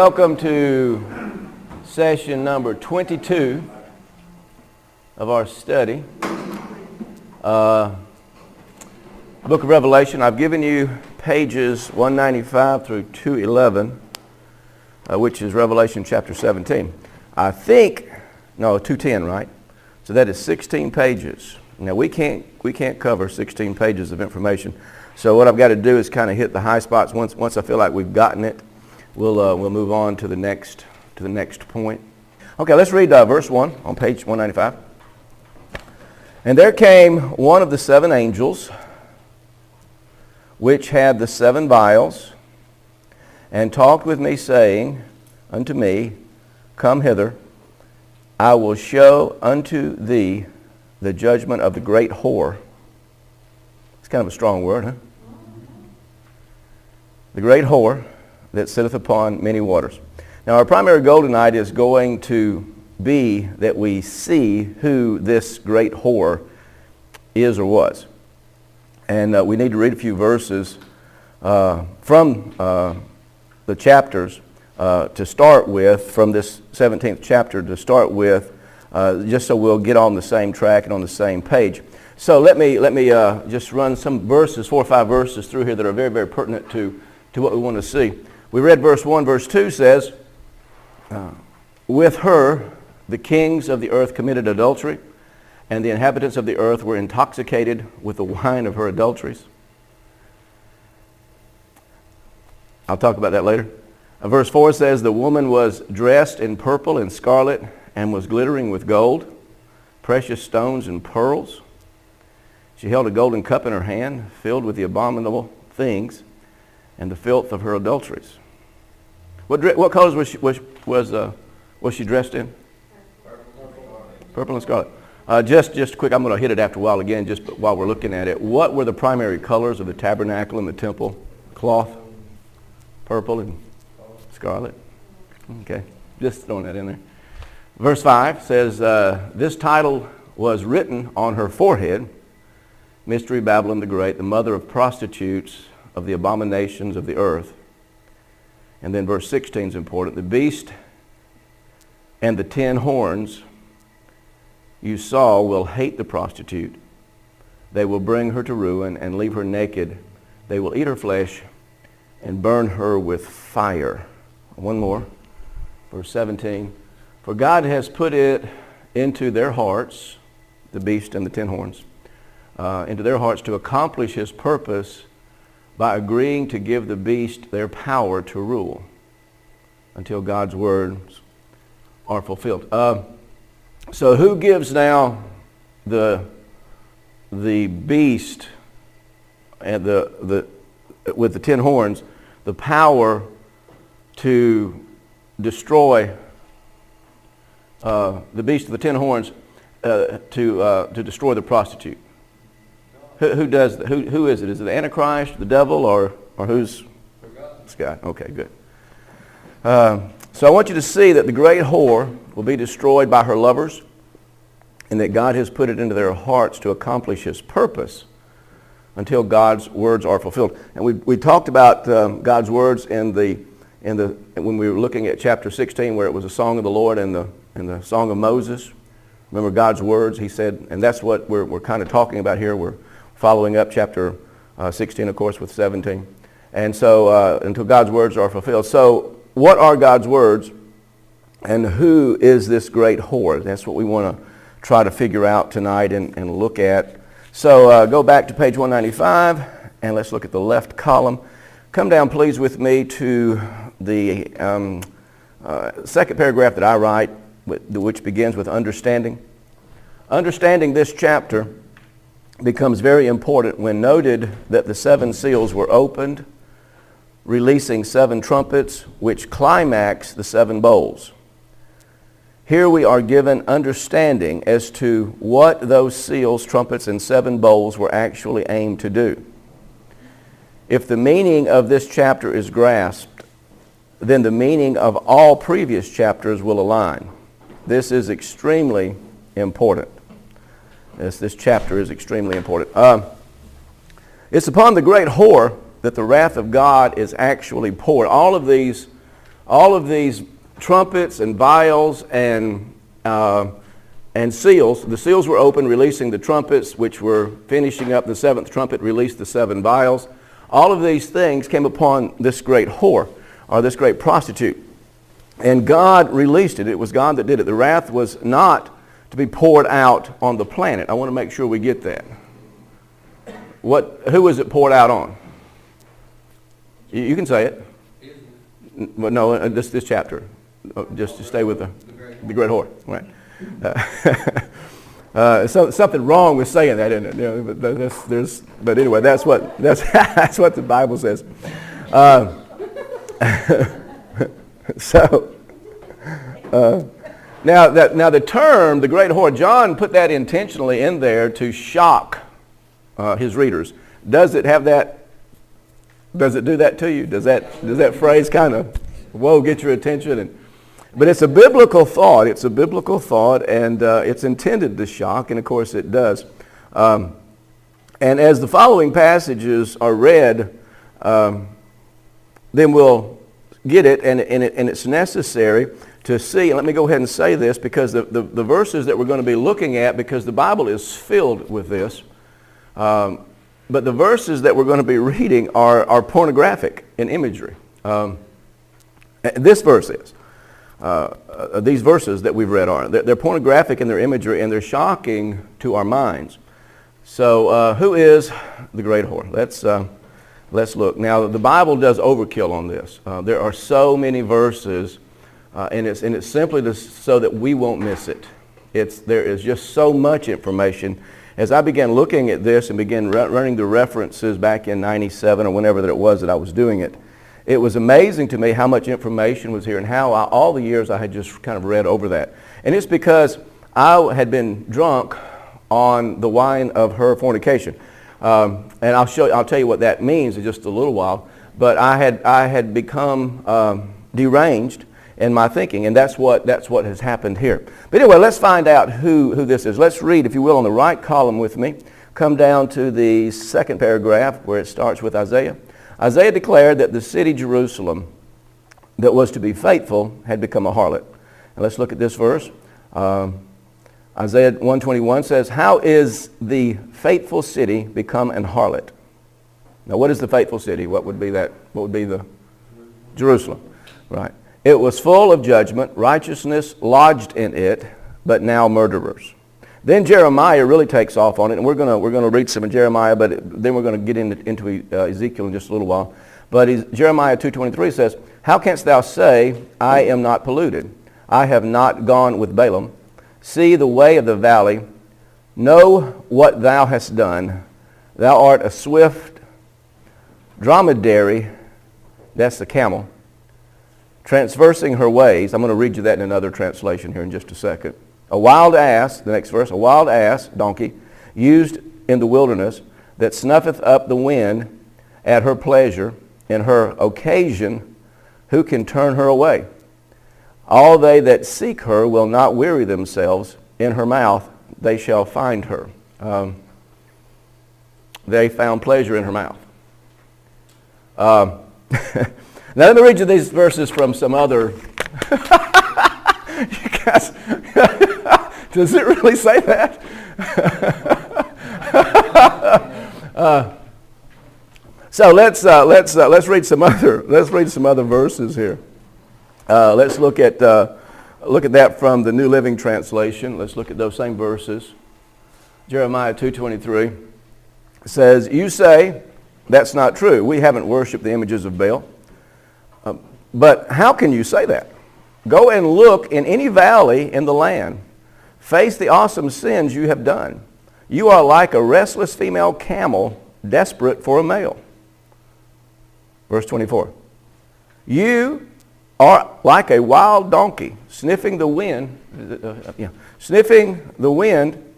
Welcome to session number 22 of our study. Book of Revelation. I've given you pages 195 through 211, which is Revelation chapter 17. 210, right? So that is 16 pages. Now we can't cover 16 pages of information. So what I've got to do is kind of hit the high spots. Once I feel like we've gotten it, we'll move on to the next point. Okay, let's read verse 1 on page 195. And there came one of the seven angels, which had the seven vials, and talked with me, saying unto me, Come hither, I will show unto thee the judgment of the great whore. It's kind of a strong word, huh? The great whore that sitteth upon many waters. Now our primary goal tonight is going to be that we see who this great whore is or was. And we need to read a few verses from the chapters to start with, from this 17th chapter to start with, just so we'll get on the same track and on the same page. So let me just run some verses, 4 or 5 verses through here that are very, very pertinent to what we want to see. We read verse 1. Verse 2 says, With her the kings of the earth committed adultery, and the inhabitants of the earth were intoxicated with the wine of her adulteries. I'll talk about that later. Verse 4 says, The woman was dressed in purple and scarlet, and was glittering with gold, precious stones and pearls. She held a golden cup in her hand, filled with the abominable things and the filth of her adulteries. What colors was she dressed in? Purple and scarlet. Just quick, I'm going to hit it after a while again, just while we're looking at it. What were the primary colors of the tabernacle and the temple cloth? Purple and scarlet. Okay, just throwing that in there. Verse 5 says, This title was written on her forehead, Mystery Babylon the Great, the mother of prostitutes, of the abominations of the earth. And then verse 16 is important. The beast and the 10 horns you saw will hate the prostitute. They will bring her to ruin and leave her naked. They will eat her flesh and burn her with fire. One more. Verse 17. For God has put it into their hearts, the beast and the 10 horns, into their hearts to accomplish his purpose by agreeing to give the beast their power to rule until God's words are fulfilled. So who gives now the beast and with the 10 horns the power to destroy the beast of the 10 horns to destroy the prostitute? Who does that? Who is it? Is it the Antichrist, the devil, or who's? It's God. Okay, good. So I want you to see that the great whore will be destroyed by her lovers, and that God has put it into their hearts to accomplish his purpose until God's words are fulfilled. And we talked about God's words in the when we were looking at chapter 16, where it was a song of the Lord and the song of Moses. Remember God's words, he said, and that's what we're kind of talking about here. We're following up chapter 16, of course, with 17. And so until God's words are fulfilled. So what are God's words, and who is this great whore? That's what we want to try to figure out tonight and look at. So go back to page 195, and let's look at the left column. Come down, please, with me to the second paragraph that I write, which begins with understanding. Understanding this chapter becomes very important when noted that the 7 seals were opened, releasing 7 trumpets, which climax the 7 bowls. Here we are given understanding as to what those seals, trumpets, and 7 bowls were actually aimed to do. If the meaning of this chapter is grasped, then the meaning of all previous chapters will align. This is extremely important. This chapter is extremely important. It's upon the great whore that the wrath of God is actually poured. All of these all of these trumpets and vials and seals. The seals were open, releasing the trumpets, which were finishing up. The seventh trumpet released the 7 vials. All of these things came upon this great whore, or this great prostitute. And God released it. It was God that did it. The wrath was not to be poured out on the planet. I want to make sure we get that. Who was it poured out on? You can say it. But no, this chapter. Just to stay with the great whore. Right. So something wrong with saying that, isn't it? You know, but anyway, that's what the Bible says. Now the term, the great whore, John put that intentionally in there to shock his readers. Does it have that? Does it do that to you? Does that phrase kind of, whoa, get your attention? But it's a biblical thought. It's a biblical thought, and it's intended to shock, and of course it does. And as the following passages are read, then we'll get it, and it's necessary to see. And let me go ahead and say this, because the verses that we're going to be looking at, because the Bible is filled with this, but the verses that we're going to be reading are pornographic in imagery. This verse is. These verses that we've read are. They're pornographic in their imagery, and they're shocking to our minds. So who is the great whore? Let's look. Now, the Bible does overkill on this. There are so many verses, and it's simply so that we won't miss it. There is just so much information. As I began looking at this and began running the references back in 97 or whenever that it was that I was doing it, it was amazing to me how much information was here and how all the years I had just kind of read over that. And it's because I had been drunk on the wine of her fornication. And I'll tell you what that means in just a little while. But I had become deranged in my thinking, and that's what has happened here. But anyway, let's find out who this is. Let's read, if you will, on the right column with me. Come down to the second paragraph where it starts with Isaiah. Isaiah declared that the city Jerusalem that was to be faithful had become a harlot. And let's look at this verse. Isaiah 1:21 says, "How is the faithful city become an harlot?" Now, what is the faithful city? What would be that? What would be the Jerusalem? Right. "It was full of judgment, righteousness lodged in it, but now murderers." Then Jeremiah really takes off on it, and we're going to read some of Jeremiah, but then we're going to get into Ezekiel in just a little while. But Jeremiah 2:23 says, "How canst thou say, I am not polluted? I have not gone with Balaam. See the way of the valley. Know what thou hast done. Thou art a swift dromedary," that's the camel, "transversing her ways." I'm going to read you that in another translation here in just a second. "A wild ass," the next verse, "a wild ass, donkey, used in the wilderness, that snuffeth up the wind at her pleasure, in her occasion, who can turn her away? All they that seek her will not weary themselves. In her mouth they shall find her." They found pleasure in her mouth. Now let me read you these verses from some other... You guys, does it really say that? So let's read some other verses here. Let's look at that from the New Living Translation. Let's look at those same verses. Jeremiah 2:23 says, "You say, that's not true. We haven't worshipped the images of Baal. But how can you say that? Go and look in any valley in the land. Face the awesome sins you have done. You are like a restless female camel, desperate for a male." Verse 24. "You are like a wild donkey, sniffing the wind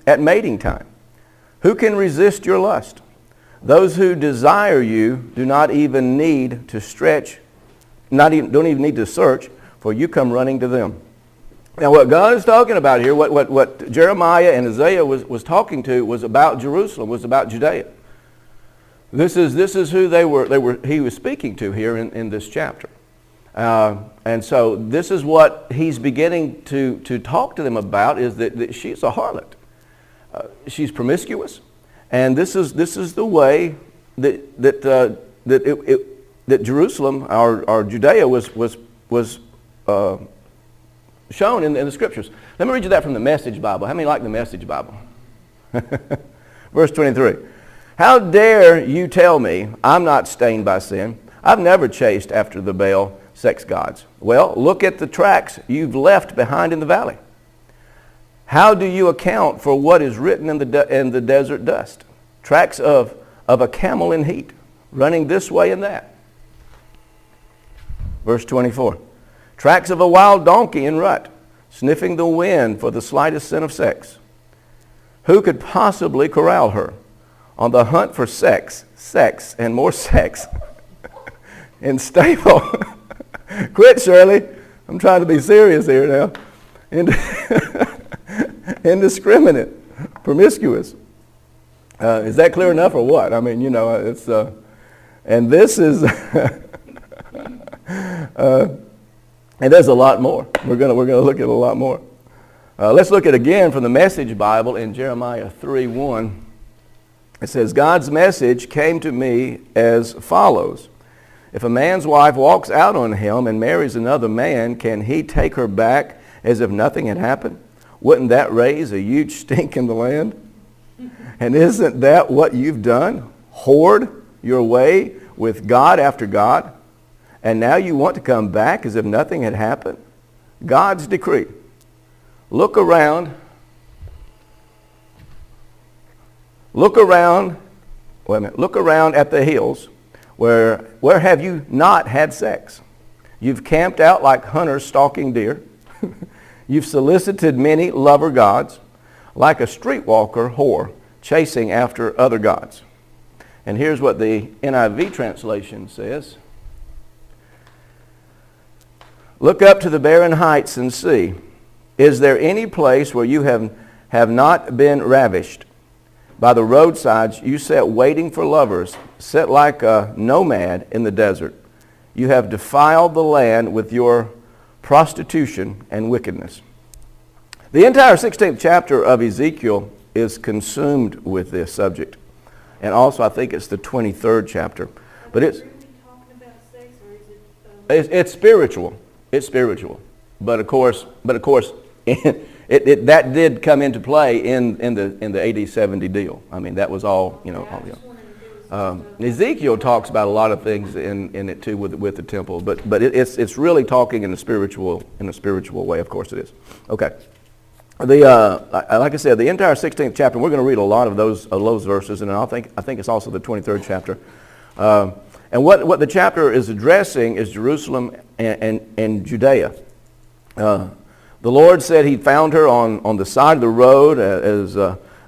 at mating time. Who can resist your lust? Those who desire you do not even need to don't even need to search, for you come running to them." Now what God is talking about here, what Jeremiah and Isaiah was talking to, was about Jerusalem, was about Judea. This is who he was speaking to here in this chapter. And so this is what he's beginning to talk to them about, is that she's a harlot. She's promiscuous. And this is the way that Jerusalem or Judea was shown in the Scriptures. Let me read you that from the Message Bible. How many like the Message Bible? Verse 23. How dare you tell me I'm not stained by sin? I've never chased after the Baal sex gods. Well, look at the tracks you've left behind in the valley. How do you account for what is written in the desert dust? Tracks of a camel in heat, running this way and that. Verse 24. Tracks of a wild donkey in rut, sniffing the wind for the slightest sin of sex. Who could possibly corral her? On the hunt for sex, and more sex. In stable. Quit, Shirley. I'm trying to be serious here now. Indiscriminate, promiscuous. Is that clear enough or what? I mean, it's, and this is, and there's a lot more. We're gonna look at a lot more. Let's look at again from the Message Bible in Jeremiah 3:1. It says, God's message came to me as follows. If a man's wife walks out on him and marries another man, can he take her back as if nothing had happened? Wouldn't that raise a huge stink in the land? And isn't that what you've done? Hoard your way with God after God? And now you want to come back as if nothing had happened? God's decree. Look around. Look around at the hills. Where have you not had sex? You've camped out like hunters stalking deer. You've solicited many lover gods, like a streetwalker whore chasing after other gods. And here's what the NIV translation says. Look up to the barren heights and see. Is there any place where you have not been ravished? By the roadsides you sat waiting for lovers, set like a nomad in the desert. You have defiled the land with your prostitution and wickedness. The entire 16th chapter of Ezekiel is consumed with this subject. And also I think it's the 23rd chapter. But it's really talking about sex, or is it it's spiritual. It's spiritual. But of course that did come into play in the AD 70 deal. I mean, that was all, Ezekiel talks about a lot of things in it too with the temple, but it's really talking in a spiritual way. Of course it is. Okay. Like I said, the entire 16th chapter. We're going to read a lot of those verses, and I think it's also the 23rd chapter. And what the chapter is addressing is Jerusalem and Judea. The Lord said He found her on the side of the road.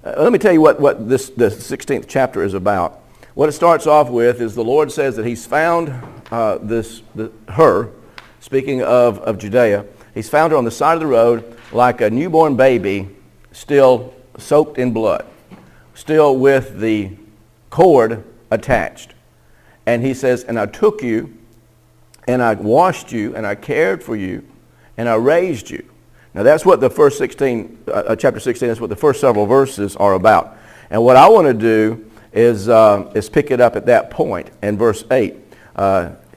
Let me tell you what the 16th chapter is about. What it starts off with is the Lord says that He's found her, speaking of Judea, He's found her on the side of the road like a newborn baby, still soaked in blood, still with the cord attached. And He says, and I took you, and I washed you, and I cared for you, and I raised you. Now that's what the first chapter 16, that's what the first several verses are about. And what I want to do is pick it up at that point in verse 8.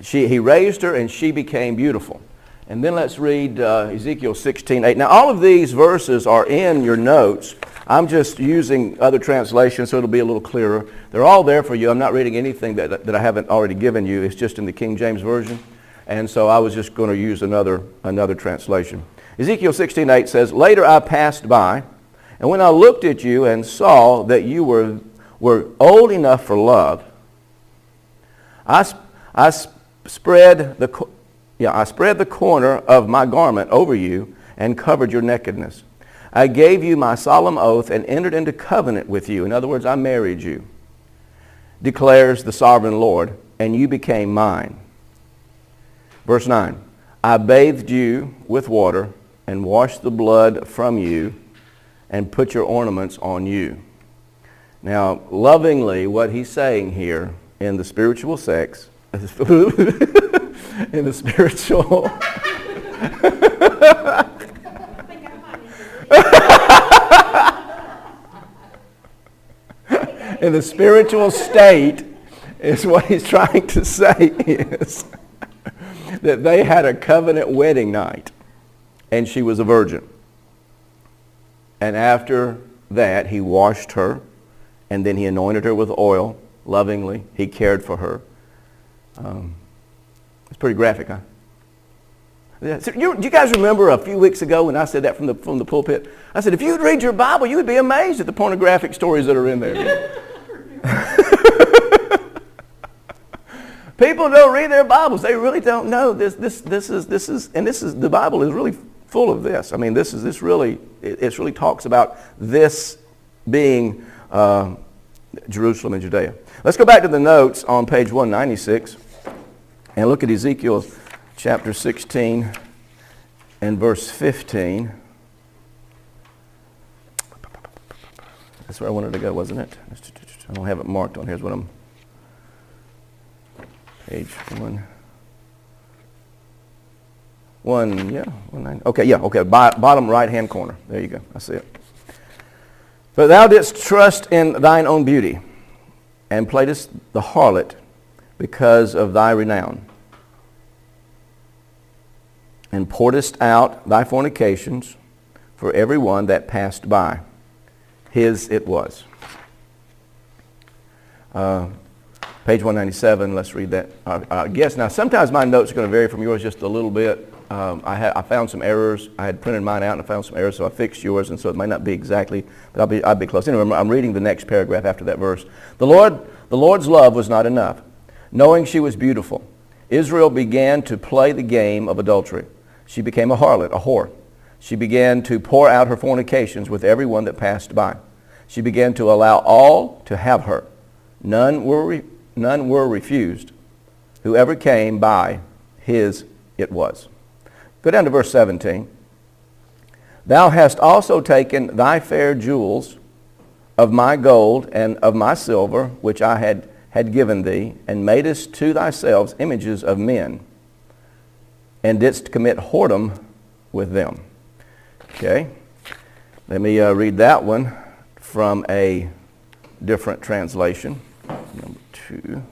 He raised her and she became beautiful. And then let's read Ezekiel 16:8. Now all of these verses are in your notes. I'm just using other translations so it'll be a little clearer. They're all there for you. I'm not reading anything that I haven't already given you. It's just in the King James Version. And so I was just going to use another translation. Ezekiel 16:8 says, Later I passed by, and when I looked at you and saw that you were old enough for love, I spread the corner of my garment over you and covered your nakedness. I gave you my solemn oath and entered into covenant with you. In other words, I married you, declares the sovereign Lord, and you became mine. Verse 9, I bathed you with water and washed the blood from you and put your ornaments on you. Now, lovingly, what he's saying here in the spiritual sex, in the spiritual. I think I might need to In the spiritual state is what he's trying to say is that they had a covenant wedding night and she was a virgin. And after that, he washed her and then he anointed her with oil lovingly. He cared for her. It's pretty graphic, huh? Yeah. So do you guys remember a few weeks ago when I said that from the pulpit? I said, if you would read your Bible, you would be amazed at the pornographic stories that are in there. People don't read their Bibles. They really don't know this is the Bible is really full of this. I mean, this really talks about this being Jerusalem and Judea. Let's go back to the notes on page 196 and look at Ezekiel chapter 16 and verse 15. That's where I wanted to go, wasn't it? I don't have it marked on here. Here's what I'm... Page 190. Okay, bottom right-hand corner. There you go. I see it. But thou didst trust in thine own beauty, and playedst the harlot because of thy renown, and pouredst out thy fornications for every one that passed by. His it was. Page 197, let's read that. I guess now sometimes my notes are going to vary from yours just a little bit. I found some errors. I had printed mine out and I found some errors, so I fixed yours, and so it might not be exactly, but I'll be close. Anyway, I'm reading the next paragraph after that verse. The Lord's love was not enough. Knowing she was beautiful, Israel began to play the game of adultery. She became a harlot, a whore. She began to pour out her fornications with everyone that passed by. She began to allow all to have her. None were refused. Whoever came by, his it was. Go down to verse 17. Thou hast also taken thy fair jewels of my gold and of my silver, which I had given thee, and madest to thyself images of men, and didst commit whoredom with them. Okay, let me read that one from a different translation. Number 2.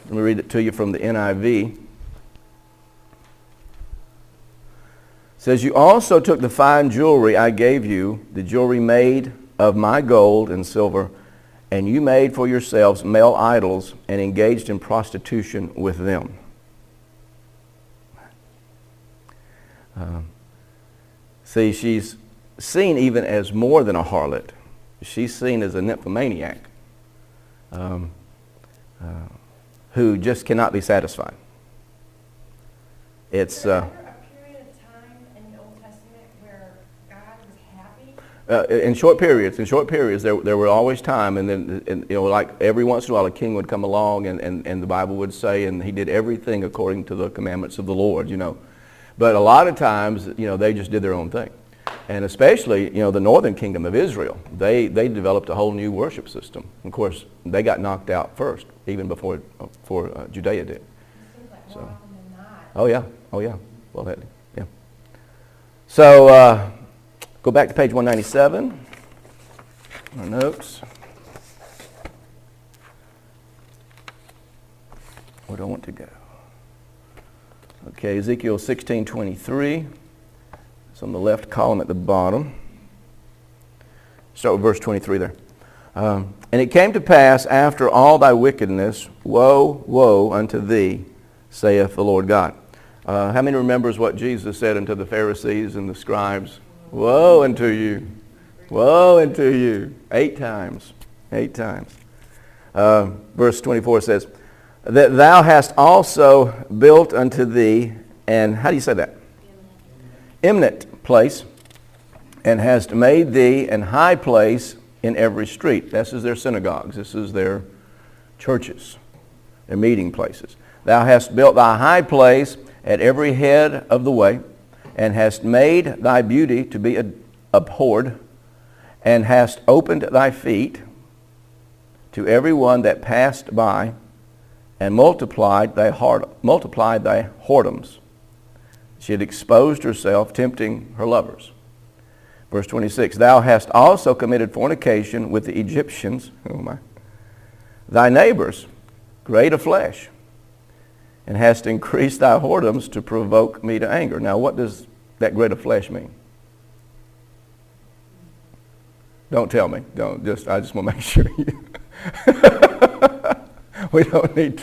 Let me read it to you from the NIV. It says, you also took the fine jewelry I gave you, the jewelry made of my gold and silver, and you made for yourselves male idols and engaged in prostitution with them. See, she's seen even as more than a harlot. She's seen as a nymphomaniac who just cannot be satisfied. It's... Is there ever a period of time in the Old Testament where God was happy? in short periods, there were always time, and then like every once in a while a king would come along, and the Bible would say, and he did everything according to the commandments of the Lord, But a lot of times, they just did their own thing. And especially, the northern kingdom of Israel, they developed a whole new worship system. Of course, they got knocked out first, even before Judea did. It seems like more often than not. Oh yeah. Well, yeah. So go back to page 197. Our notes. Where do I want to go? Okay, Ezekiel 16:23. It's on the left column at the bottom. Start with verse 23 there. And it came to pass after all thy wickedness, woe, woe unto thee, saith the Lord God. How many remembers what Jesus said unto the Pharisees and the scribes? Woe unto you. Woe unto you. 8 times. 8 times. Verse 24 says, that thou hast also built unto thee, and how do you say that? Eminent place, and hast made thee an high place in every street. This is their synagogues. This is their churches, their meeting places. Thou hast built thy high place at every head of the way, and hast made thy beauty to be abhorred, and hast opened thy feet to every one that passed by, and multiplied thy whoredoms. She had exposed herself, tempting her lovers. Verse 26, thou hast also committed fornication with the Egyptians, thy neighbors, great of flesh, and hast increased thy whoredoms to provoke me to anger. Now, what does that great of flesh mean? Don't tell me. I just want to make sure you. We don't need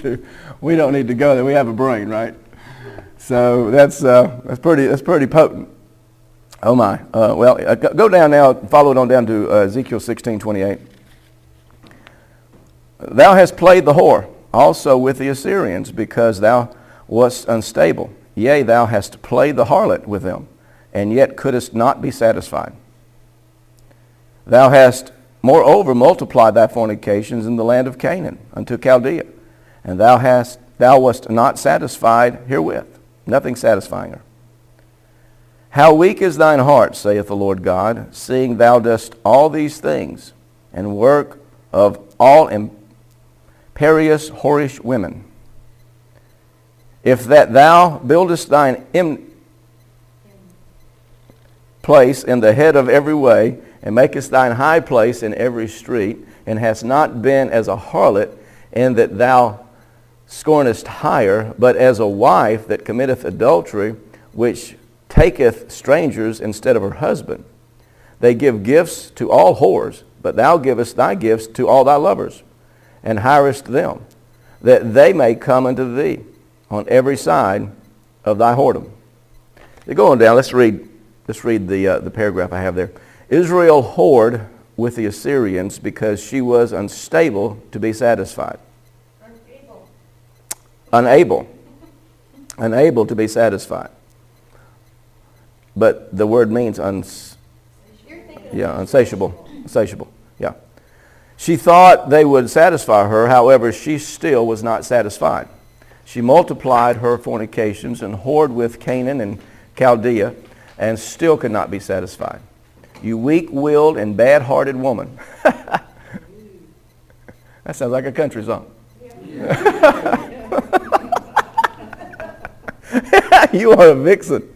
to go there. We have a brain, right? So that's pretty potent. Oh my. Go down now. Follow it on down to Ezekiel 16:28. Thou hast played the whore also with the Assyrians, because thou wast unstable. Yea, thou hast played the harlot with them, and yet couldst not be satisfied. Thou hast moreover multiplied thy fornications in the land of Canaan unto Chaldea, and thou wast not satisfied herewith, nothing satisfying her. How weak is thine heart, saith the Lord God, seeing thou dost all these things, and work of all imperious whorish women. If that thou buildest thine place in the head of every way, and makest thine high place in every street, and hast not been as a harlot, in that thou scornest hire, but as a wife that committeth adultery, which taketh strangers instead of her husband. They give gifts to all whores, but thou givest thy gifts to all thy lovers, and hirest them, that they may come unto thee on every side of thy whoredom. Go on down. Let's read the paragraph I have there. Israel whored with the Assyrians because she was unstable to be satisfied. Unable to be satisfied. But the word means insatiable. Insatiable. Yeah. She thought they would satisfy her, however, she still was not satisfied. She multiplied her fornications and whored with Canaan and Chaldea, and still could not be satisfied. You weak-willed and bad-hearted woman. That sounds like a country song. You are a vixen.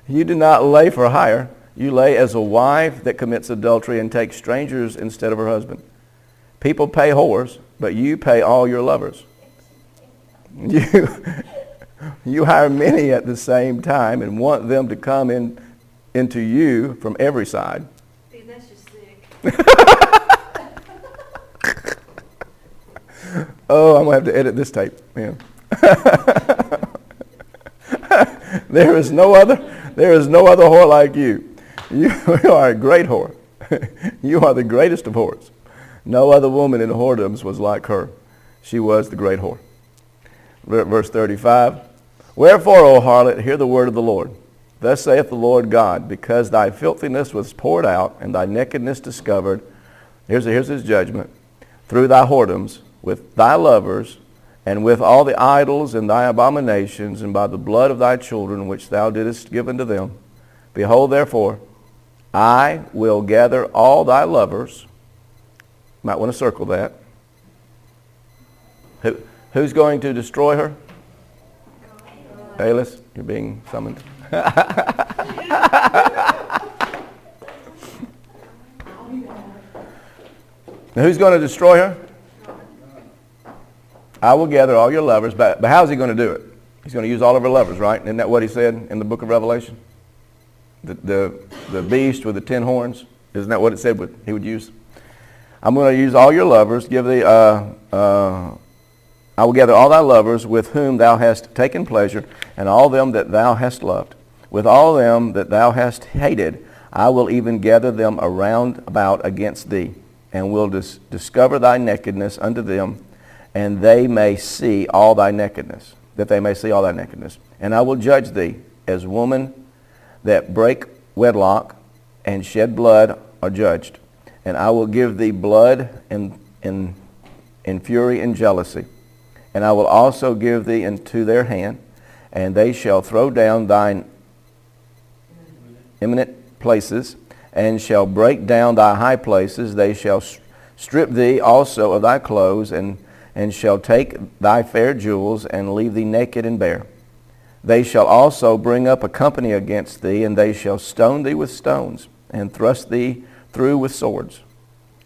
You do not lay for hire. You lay as a wife that commits adultery and takes strangers instead of her husband. People pay whores, but you pay all your lovers. You hire many at the same time and want them to come into you from every side. See, that's just sick. Oh, I'm going to have to edit this tape. Yeah. There is no other whore like you. You are a great whore. You are the greatest of whores. No other woman in the whoredoms was like her. She was the great whore. Verse 35. Wherefore, O harlot, hear the word of the Lord. Thus saith the Lord God, because thy filthiness was poured out, and thy nakedness discovered, here's his judgment, through thy whoredoms, with thy lovers, and with all the idols and thy abominations, and by the blood of thy children, which thou didst give unto them. Behold, therefore, I will gather all thy lovers. You might want to circle that. Who's going to destroy her? Bayless, you're being summoned. Now, who's going to destroy her? I will gather all your lovers. But how's he going to do it? He's going to use all of her lovers, right? Isn't that what he said in the book of Revelation? The beast with the 10 horns. Isn't that what it said he would use? I'm going to use all your lovers. I will gather all thy lovers with whom thou hast taken pleasure, and all them that thou hast loved. With all them that thou hast hated, I will even gather them around about against thee, and will discover thy nakedness unto them, and they may see all thy nakedness, that they may see all thy nakedness. And I will judge thee as women that break wedlock and shed blood are judged. And I will give thee blood in fury and jealousy. And I will also give thee into their hand, and they shall throw down thine eminent places, and shall break down thy high places. They shall strip thee also of thy clothes, and and shall take thy fair jewels, and leave thee naked and bare. They shall also bring up a company against thee, and they shall stone thee with stones, and thrust thee through with swords.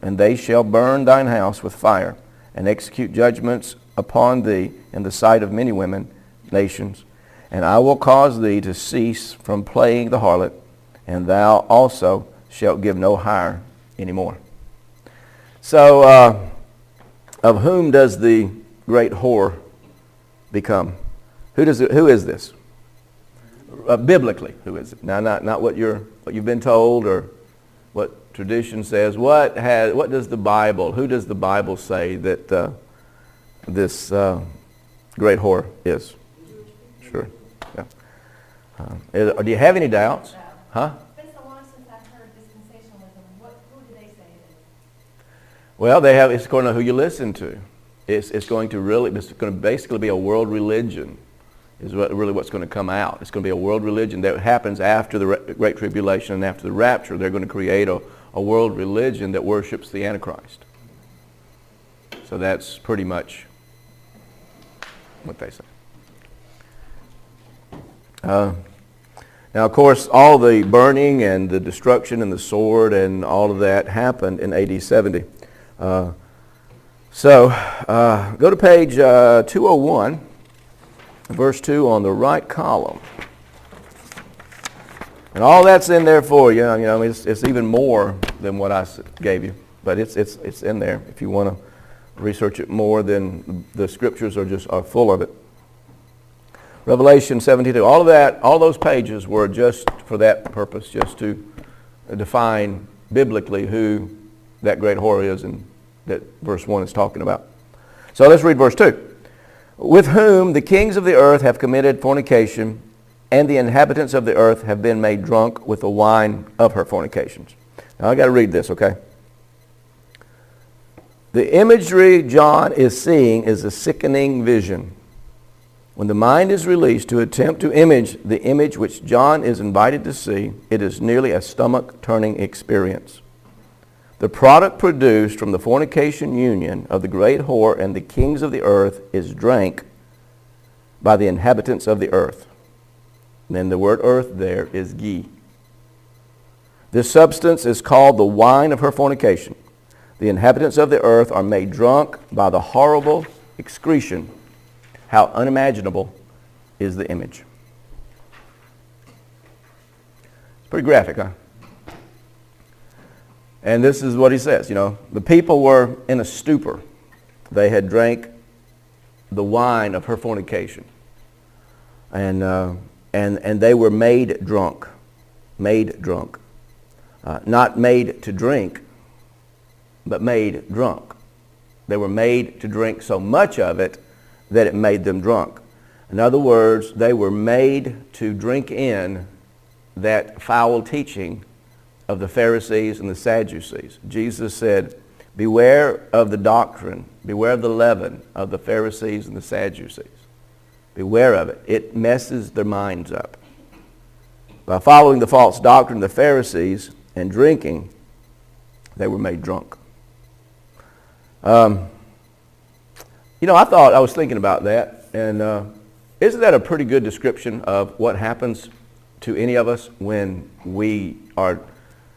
And they shall burn thine house with fire, and execute judgments upon thee in the sight of many nations. And I will cause thee to cease from playing the harlot, and thou also shalt give no hire anymore. So, of whom does the great whore become? Who is this? Biblically, who is it? Now, not what you've been told or what tradition says. What does the Bible? Who does the Bible say that this great whore is? Sure. Yeah. Do you have any doubts? Huh? It's been so long since I've heard dispensationalism. Who do they say it is? Well, it's according to who you listen to. It's going to basically be a world religion. Is really what's going to come out. It's going to be a world religion that happens after the Great Tribulation and after the rapture. They're going to create a world religion that worships the Antichrist. So that's pretty much what they say. Now, of course, all the burning and the destruction and the sword and all of that happened in AD 70. Go to page 201. Verse 2 on the right column. And all that's in there for you. It's even more than what I gave you. But it's in there if you want to research it more. Then the scriptures are full of it. Revelation 72. All those pages were just for that purpose, just to define biblically who that great whore is and that verse 1 is talking about. So let's read verse 2. With whom the kings of the earth have committed fornication, and the inhabitants of the earth have been made drunk with the wine of her fornications. Now I got to read this, okay? The imagery John is seeing is a sickening vision. When the mind is released to attempt to image the image which John is invited to see, it is nearly a stomach-turning experience. The product produced from the fornication union of the great whore and the kings of the earth is drank by the inhabitants of the earth. And then the word earth there is gi. This substance is called the wine of her fornication. The inhabitants of the earth are made drunk by the horrible excretion. How unimaginable is the image. It's pretty graphic, huh? And this is what he says, the people were in a stupor. They had drank the wine of her fornication. And they were made drunk. Made drunk. Not made to drink, but made drunk. They were made to drink so much of it that it made them drunk. In other words, they were made to drink in that foul teaching of the Pharisees and the Sadducees. Jesus said, beware of the doctrine, beware of the leaven of the Pharisees and the Sadducees. Beware of it. It messes their minds up. By following the false doctrine of the Pharisees and drinking, they were made drunk. I was thinking about that, and isn't that a pretty good description of what happens to any of us when we are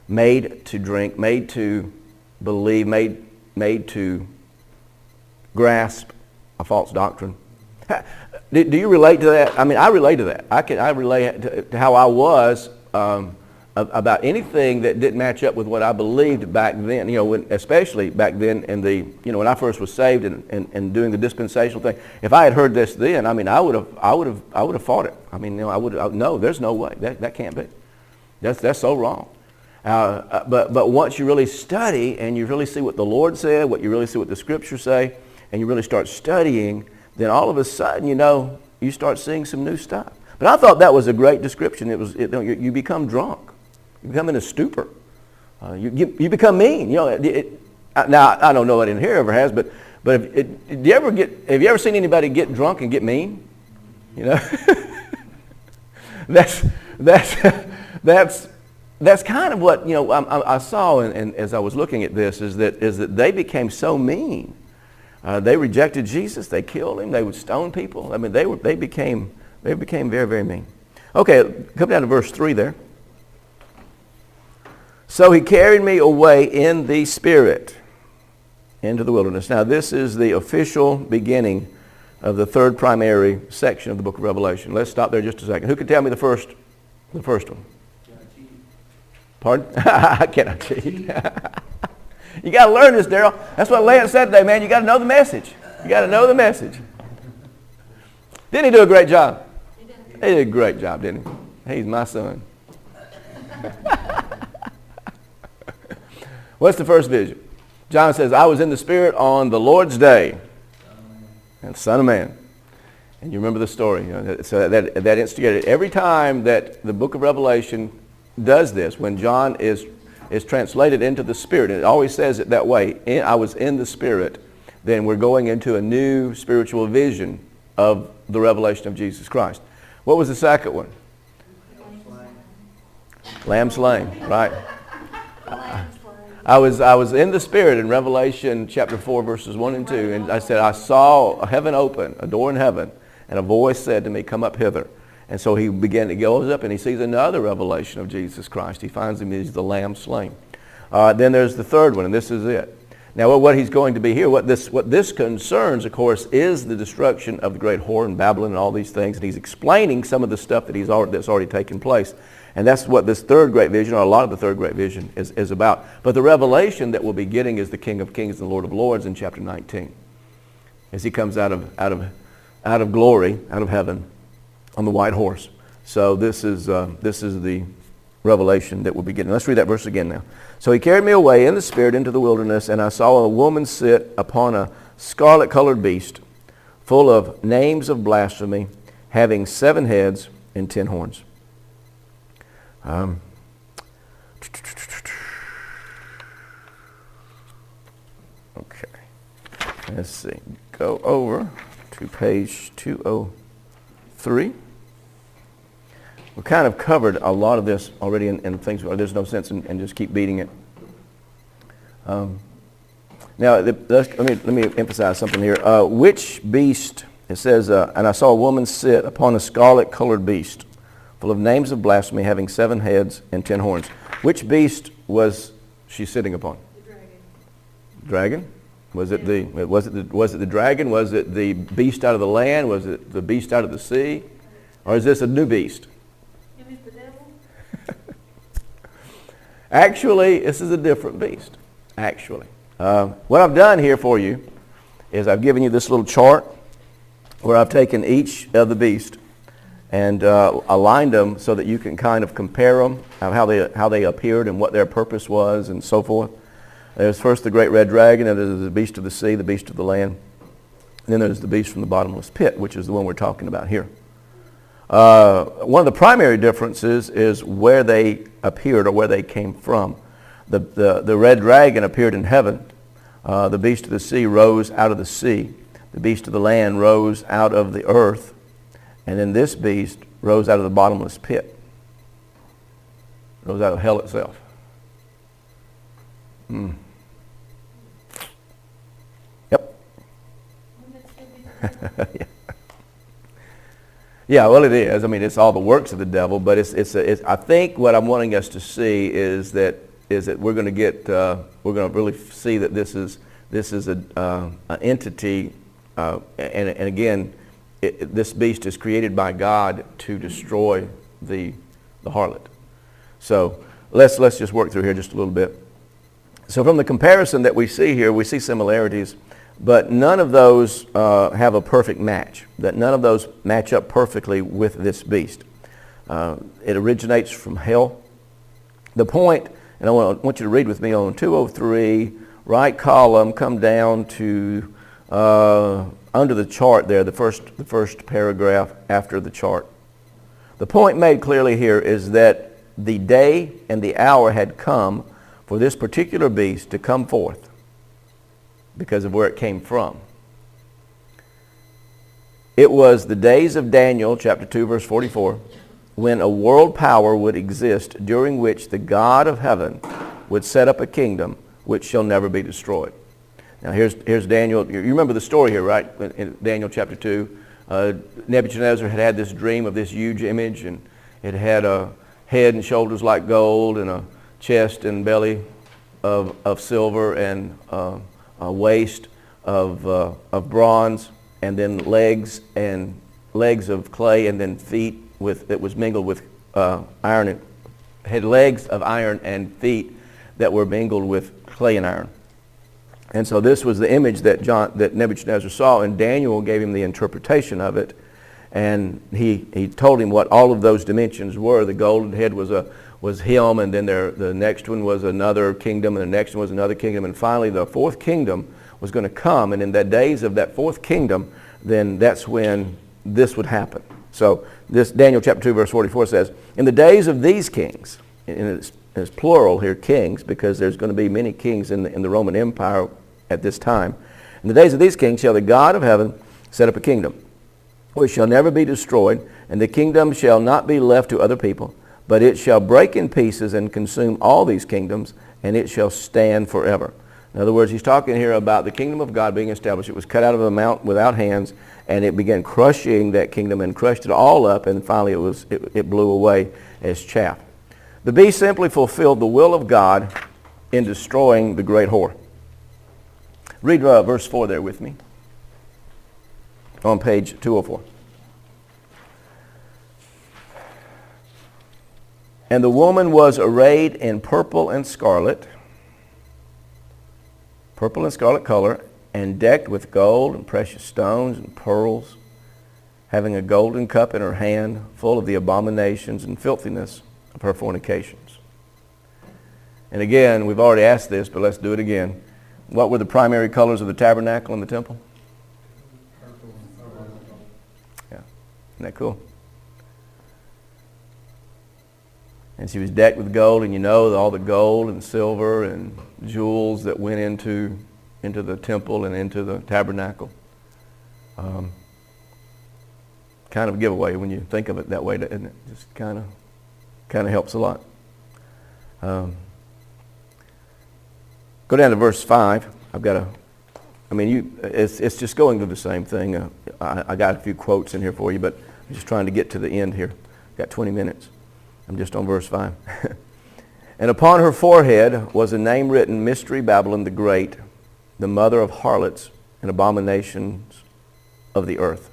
made to drink, made to believe, made to grasp a false doctrine? Do you relate to that? I mean, I relate to that. I relate to how I was about anything that didn't match up with what I believed back then. Especially back then in the when I first was saved and doing the dispensational thing. If I had heard this then, I mean, I would have fought it. I mean, no, there's no way that can't be. That's so wrong. But once you really study and you really see what the Lord said, what you really see what the Scriptures say, and you really start studying, then all of a sudden, you start seeing some new stuff. But I thought that was a great description. You become drunk. You become in a stupor. You become mean. Now, I don't know nobody in here ever has, but have you ever seen anybody get drunk and get mean? That's kind of what I saw, and as I was looking at this, is that they became so mean They rejected Jesus. They killed him. They would stone people. I mean, they became very, very mean. Okay, come down to verse 3 there. So he carried me away in the Spirit into the wilderness. Now, this is the official beginning of the third primary section of the book of Revelation. Let's stop there just a second. Who can tell me the first one? Pardon? I cannot cheat. You got to learn this, Daryl. That's what Lance said today, man. You got to know the message. You got to know the message. Didn't he do a great job? He did a great job, didn't he? He's my son. What's the first vision? John says, I was in the Spirit on the Lord's day. And Son of Man. And you remember the story. So that instigated every time that the book of Revelation does this, when John is translated into the Spirit, and it always says it that way, I was in the Spirit, then we're going into a new spiritual vision of the revelation of Jesus Christ. What was the second one? Lamb slain, right? I was in the Spirit in Revelation chapter 4, verses 1 and 2, and I said, I saw heaven open, a door in heaven, and a voice said to me, come up hither. And so he goes up and he sees another revelation of Jesus Christ. He finds him as the Lamb slain. Then there's the third one, and this is it. Now what he's going to be here, what this concerns, of course, is the destruction of the great whore in Babylon and all these things. And he's explaining some of the stuff that's already taken place. And that's what this third great vision, or a lot of the third great vision, is about. But the revelation that we'll be getting is the King of Kings and the Lord of Lords in chapter 19. As he comes out of glory, out of heaven, on the white horse. So this is the revelation that we'll be getting. Let's read that verse again now. So he carried me away in the Spirit into the wilderness, and I saw a woman sit upon a scarlet-colored beast, full of names of blasphemy, having 7 heads and 10 horns. Okay. Let's see. Go over to page 203. We kind of covered a lot of this already in things. There's no sense in just keep beating it. Now, let me emphasize something here. Which beast? It says, and I saw a woman sit upon a scarlet-colored beast, full of names of blasphemy, having 7 heads and 10 horns. Which beast was she sitting upon? The dragon. Dragon? Was it the dragon? Was it the beast out of the land? Was it the beast out of the sea? Or is this a new beast? It was the devil. Actually, this is a different beast. Actually. What I've done here for you is I've given you this little chart where I've taken each of the beasts and aligned them so that you can kind of compare them, how they appeared and what their purpose was and so forth. There's first the great red dragon, and there's the beast of the sea, the beast of the land. And then there's the beast from the bottomless pit, which is the one we're talking about here. One of the primary differences is where they appeared or where they came from. The red dragon appeared in heaven. The beast of the sea rose out of the sea. The beast of the land rose out of the earth. And then this beast rose out of the bottomless pit. Rose out of hell itself. Yep. Yeah. Yeah, well, it is. I mean, it's all the works of the devil, but I think what I'm wanting us to see is that we're going to really see that this is an entity, and again, this beast is created by God to destroy the harlot. So let's just work through here just a little bit. So from the comparison that we see here, we see similarities, but none of those have a perfect match. That none of those match up perfectly with this beast. It originates from hell. The point, and I want you to read with me on 203, right column, come down to under the chart there, the first paragraph after the chart. The point made clearly here is that the day and the hour had come for this particular beast to come forth because of where it came from. It was the days of Daniel, chapter 2, verse 44, when a world power would exist during which the God of heaven would set up a kingdom which shall never be destroyed. Now here's Daniel. You remember the story here, right? In Daniel chapter 2. Nebuchadnezzar had this dream of this huge image, and it had a head and shoulders like gold, and a chest and belly of silver, and a waist of bronze, and then legs of clay, and then feet that was mingled with iron. It had legs of iron and feet that were mingled with clay and iron. And so this was the image that Nebuchadnezzar saw, and Daniel gave him the interpretation of it. And he told him what all of those dimensions were. The golden head was him, and then the next one was another kingdom, and the next one was another kingdom, and finally the fourth kingdom was going to come. And in the days of that fourth kingdom, then that's when this would happen. So this Daniel chapter 2 verse 44 says, in the days of these kings, and it's plural here, kings, because there's going to be many kings in the Roman Empire at this time. In the days of these kings shall the God of heaven set up a kingdom, which shall never be destroyed, and the kingdom shall not be left to other people, but it shall break in pieces and consume all these kingdoms, and it shall stand forever. In other words, he's talking here about the kingdom of God being established. It was cut out of a mount without hands, and it began crushing that kingdom and crushed it all up, and finally it blew away as chaff. The beast simply fulfilled the will of God in destroying the great whore. Read verse 4 there with me on page 204. And the woman was arrayed in purple and scarlet color, and decked with gold and precious stones and pearls, having a golden cup in her hand, full of the abominations and filthiness of her fornications. And again, we've already asked this, but let's do it again. What were the primary colors of the tabernacle and the temple? Yeah, isn't that cool? And she was decked with gold, and you know all the gold and silver and jewels that went into the temple and into the tabernacle. Kind of a giveaway when you think of it that way, isn't it? Just kind of helps a lot. Go down to verse 5. It's just going through the same thing. I got a few quotes in here for you, but I'm just trying to get to the end here. Got 20 minutes. I'm just on verse 5. And upon her forehead was a name written, Mystery Babylon the Great, the mother of harlots and abominations of the earth.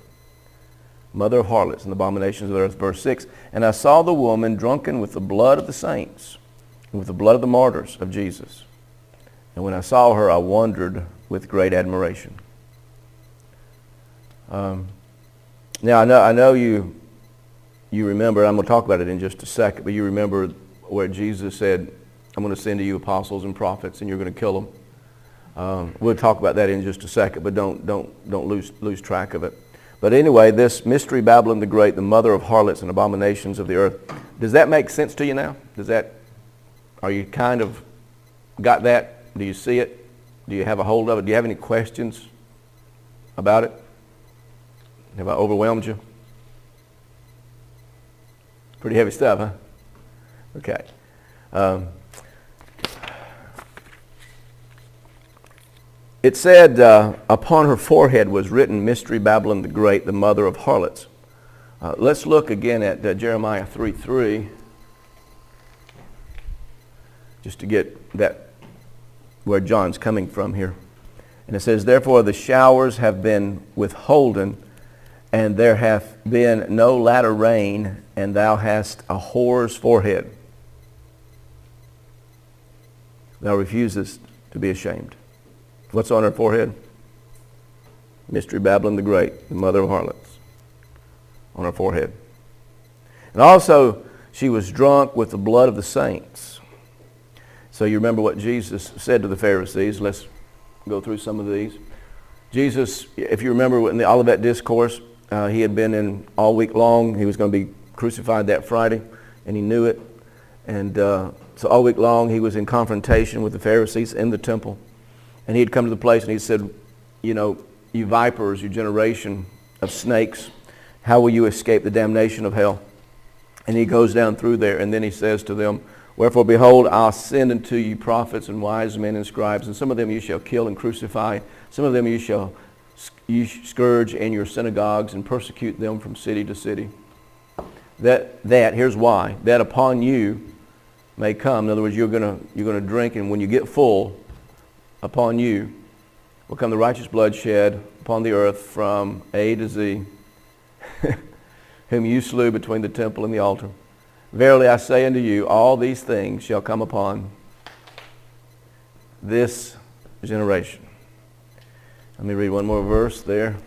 Mother of harlots and abominations of the earth. Verse 6. And I saw the woman drunken with the blood of the saints and with the blood of the martyrs of Jesus. And when I saw her, I wondered with great admiration. Now I know you remember, I'm going to talk about it in just a second, but you remember where Jesus said, I'm going to send to you apostles and prophets, and you're going to kill them. We'll talk about that in just a second, but don't lose track of it. But anyway, this Mystery Babylon the Great, the mother of harlots and abominations of the earth, does that make sense to you now? Are you kind of got that? Do you see it? Do you have a hold of it? Do you have any questions about it? Have I overwhelmed you? Pretty heavy stuff, huh? Okay. It said, upon her forehead was written, Mystery Babylon the Great, the mother of harlots. Let's look again at Jeremiah 3:3, just to get that where John's coming from here. And it says, therefore the showers have been withholden, and there hath been no latter rain, and thou hast a whore's forehead. Thou refusest to be ashamed. What's on her forehead? Mystery Babylon the Great, the mother of harlots, on her forehead. And also, she was drunk with the blood of the saints. So you remember what Jesus said to the Pharisees. Let's go through some of these. Jesus, if you remember in the Olivet Discourse, he had been in all week long. He was going to be crucified that Friday, and he knew it. And so all week long he was in confrontation with the Pharisees in the temple. And he had come to the place and he said, you vipers, you generation of snakes, how will you escape the damnation of hell? And he goes down through there, and then he says to them, Wherefore, behold, I'll send unto you prophets and wise men and scribes, and some of them you shall kill and crucify. Some of them you shall scourge in your synagogues and persecute them from city to city. Here's why, that upon you may come. In other words, you're gonna drink, and when you get full, upon you will come the righteous blood shed upon the earth from A to Z, whom you slew between the temple and the altar. Verily I say unto you, all these things shall come upon this generation. Let me read one more verse there.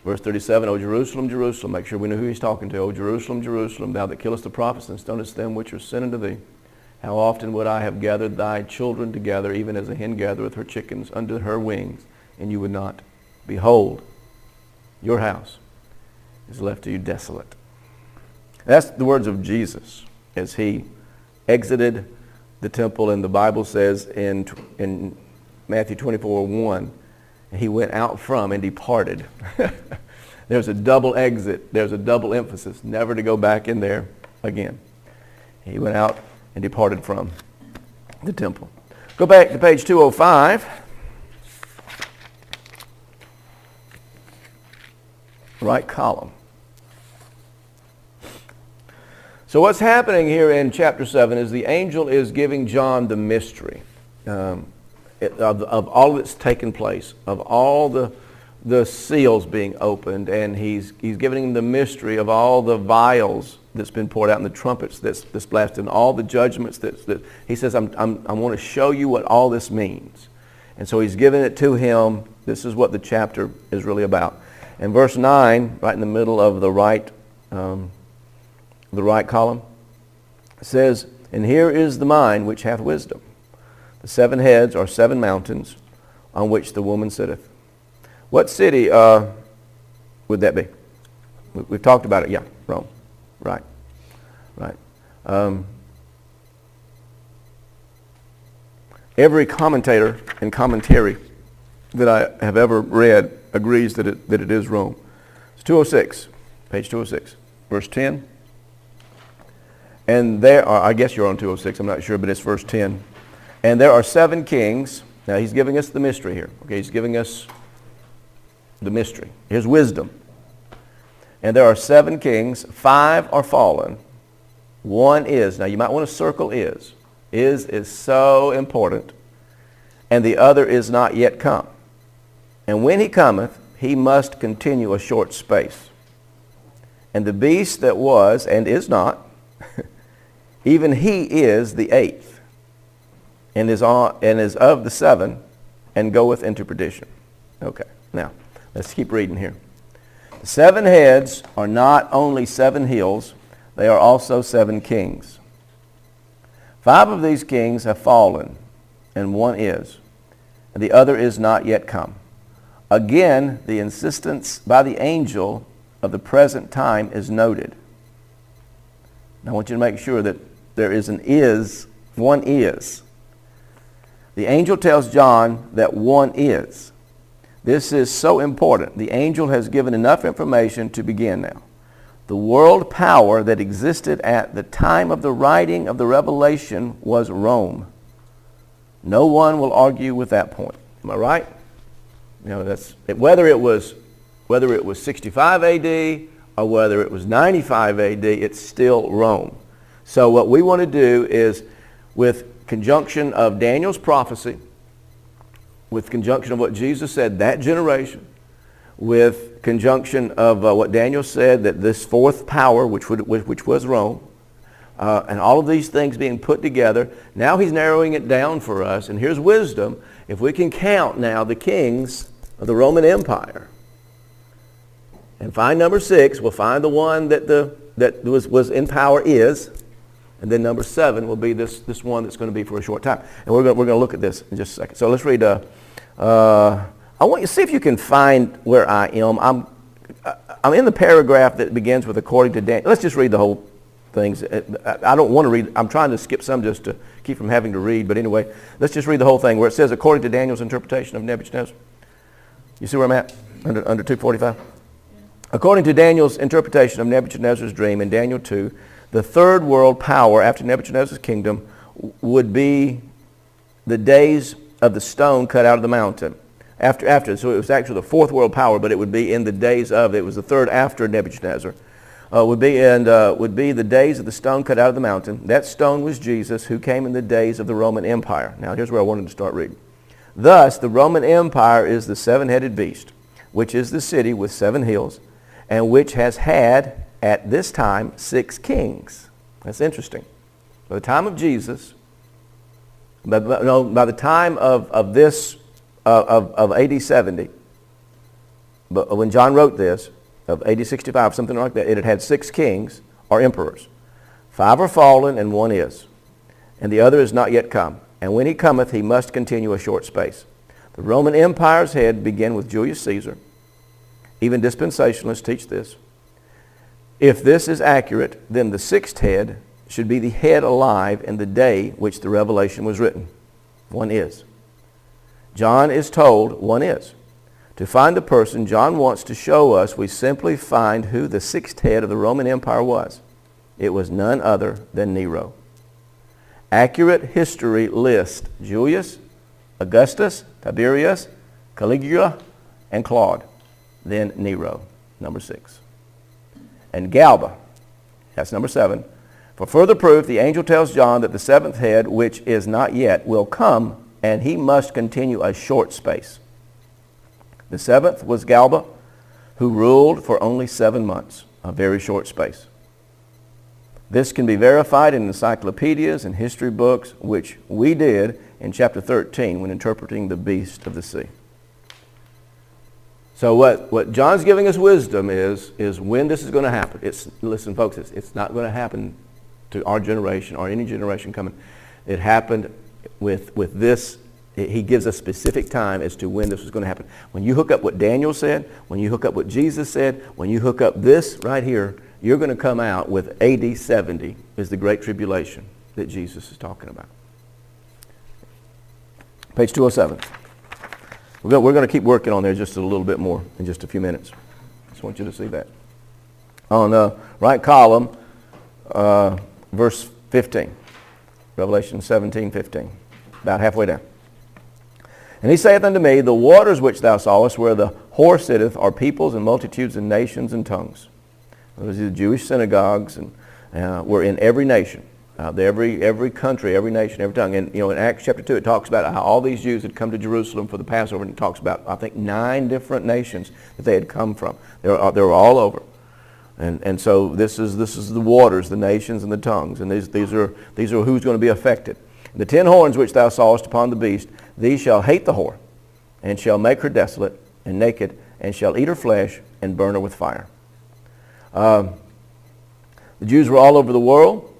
Verse 37, O Jerusalem, Jerusalem. Make sure we know who he's talking to. O Jerusalem, Jerusalem, thou that killest the prophets and stonest them which are sent unto thee. How often would I have gathered thy children together, even as a hen gathereth her chickens under her wings, and you would not. Behold, your house is left to you desolate. That's the words of Jesus as he exited the temple, and the Bible says in Matthew 24:1, he went out from and departed. There's a double exit. There's a double emphasis, never to go back in there again. He went out and departed from the temple. Go back to page 205. Right column. So what's happening here in chapter 7 is the angel is giving John the mystery of all that's taken place, of all the seals being opened, and he's giving him the mystery of all the vials that's been poured out and the trumpets that's blasted and all the judgments that he says, I want to show you what all this means. And so he's giving it to him. This is what the chapter is really about. And verse 9, right in the middle of the right column, says, and here is the mind which hath wisdom. The 7 heads are 7 mountains on which the woman sitteth. What city would that be? We've talked about it. Yeah, Rome. Right. Every commentator and commentary that I have ever read agrees that it is Rome. It's 206, page 206, verse 10. And there are, I guess you're on 206, I'm not sure, but it's verse 10. And there are 7 kings. Now he's giving us the mystery here. Okay, he's giving us the mystery, his wisdom. And there are 7 kings, 5 are fallen, 1 is. Now you might want to circle is. Is so important. And the other is not yet come. And when he cometh, he must continue a short space. And the beast that was and is not, even he is the 8th, and is of the 7, and goeth into perdition. Okay, now let's keep reading here. The 7 heads are not only 7 hills, they are also 7 kings. 5 of these kings have fallen, and 1 is, and the other is not yet come. Again, the insistence by the angel of the present time is noted. Now I want you to make sure that there is an is, 1 is. The angel tells John that 1 is. This is so important. The angel has given enough information to begin now. The world power that existed at the time of the writing of the revelation was Rome. No one will argue with that point. Am I right? You know, that's whether it was 65 AD or whether it was 95 AD, it's still Rome. So what we want to do is, with conjunction of Daniel's prophecy, with conjunction of what Jesus said, that generation, with conjunction of what Daniel said, that this 4th power, which was Rome, and all of these things being put together, now he's narrowing it down for us. And here's wisdom. If we can count now the kings of the Roman Empire and find number 6, we'll find the one that was in power is, and then number 7 will be this one that's going to be for a short time. And we're going to look at this in just a second. So let's read. I want you to see if you can find where I am. I'm in the paragraph that begins with according to Daniel. Let's just read the whole things. I don't want to read. I'm trying to skip some just to keep from having to read. But anyway, let's just read the whole thing where it says according to Daniel's interpretation of Nebuchadnezzar. You see where I'm at? Under 245? According to Daniel's interpretation of Nebuchadnezzar's dream in Daniel 2, the third world power after Nebuchadnezzar's kingdom would be the days of the stone cut out of the mountain. After, so it was actually the fourth world power, but it would be in the days of, it was the third after Nebuchadnezzar, would be the days of the stone cut out of the mountain. That stone was Jesus, who came in the days of the Roman Empire. Now here's where I wanted to start reading. Thus, the Roman Empire is the seven-headed beast, which is the city with 7 hills, and which has had, at this time, 6 kings. That's interesting. By the time of Jesus, by the time of AD 70, but when John wrote this, of AD 65, something like that, it had 6 kings or emperors. 5 are fallen and 1 is, and the other is not yet come. And when he cometh, he must continue a short space. The Roman Empire's head began with Julius Caesar. Even dispensationalists teach this. If this is accurate, then the 6th head should be the head alive in the day which the revelation was written. 1 is. John is told 1 is. To find the person John wants to show us, we simply find who the 6th head of the Roman Empire was. It was none other than Nero. Accurate history lists Julius, Augustus, Tiberius, Caligula, and Claude. Then Nero, number 6. And Galba, that's number 7. For further proof, the angel tells John that the 7th head, which is not yet, will come, and he must continue a short space. The 7th was Galba, who ruled for only 7 months, a very short space. This can be verified in encyclopedias and history books, which we did in chapter 13 when interpreting the beast of the sea. So what John's giving us wisdom is when this is going to happen. Listen, folks, it's not going to happen to our generation or any generation coming. It happened with this. He gives a specific time as to when this was going to happen. When you hook up what Daniel said, when you hook up what Jesus said, when you hook up this right here, you're going to come out with AD 70 is the Great Tribulation that Jesus is talking about. Page 207. We're going to keep working on there just a little bit more in just a few minutes. Just want you to see that. On the right column, verse 15. Revelation 17:15. About halfway down. And he saith unto me, the waters which thou sawest, where the whore sitteth, are peoples and multitudes and nations and tongues. Those are the Jewish synagogues, and were in every nation, every country, every nation, every tongue. And in Acts chapter 2, it talks about how all these Jews had come to Jerusalem for the Passover, and it talks about, I think, 9 different nations that they had come from. They were all over. And so this is the waters, the nations, and the tongues. And these are who's going to be affected. The 10 horns which thou sawest upon the beast, these shall hate the whore, and shall make her desolate and naked, and shall eat her flesh and burn her with fire. The Jews were all over the world,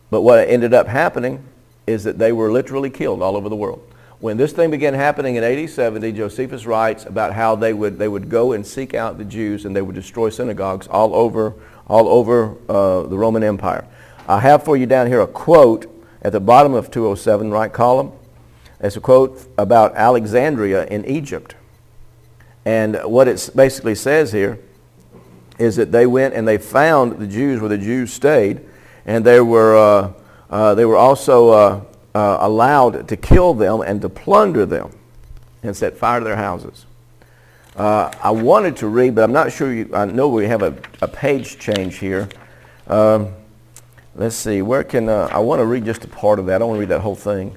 but what ended up happening is that they were literally killed all over the world. When this thing began happening in AD 70, Josephus writes about how they would go and seek out the Jews, and they would destroy synagogues all over the Roman Empire. I have for you down here a quote at the bottom of 207, right column. It's a quote about Alexandria in Egypt. And what it basically says here is that they went and they found the Jews where the Jews stayed, and they were also allowed to kill them and to plunder them and set fire to their houses. I wanted to read, but I'm not sure I know we have a page change here. Let's see, where can, I want to read just a part of that. I don't want to read that whole thing.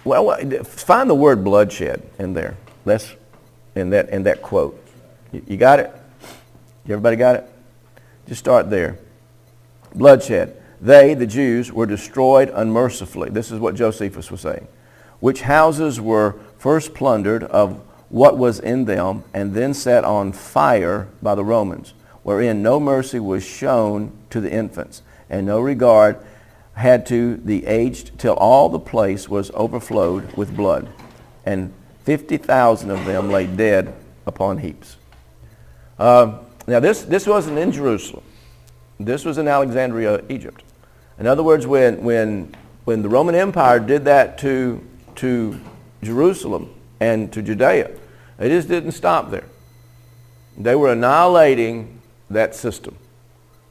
Well, find the word bloodshed in there. That's in that quote. You got it? Everybody got it? Just start there. Bloodshed. They, the Jews, were destroyed unmercifully. This is what Josephus was saying. Which houses were first plundered of what was in them, and then set on fire by the Romans, wherein no mercy was shown to the infants, and no regard had to the aged, till all the place was overflowed with blood, and 50,000 of them lay dead upon heaps. Now this wasn't in Jerusalem. This was in Alexandria, Egypt. In other words, when the Roman Empire did that to Jerusalem and to Judea, they just didn't stop there. They were annihilating that system.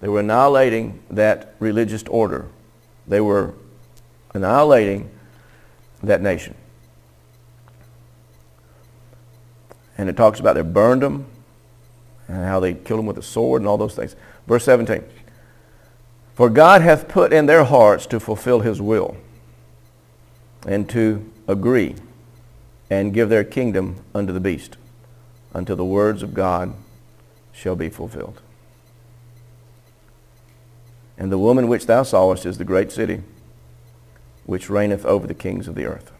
They were annihilating that religious order. They were annihilating that nation. And it talks about they burned them and how they killed them with a sword and all those things. Verse 17. For God hath put in their hearts to fulfill his will and to agree and give their kingdom unto the beast, until the words of God shall be fulfilled. And the woman which thou sawest is the great city, which reigneth over the kings of the earth.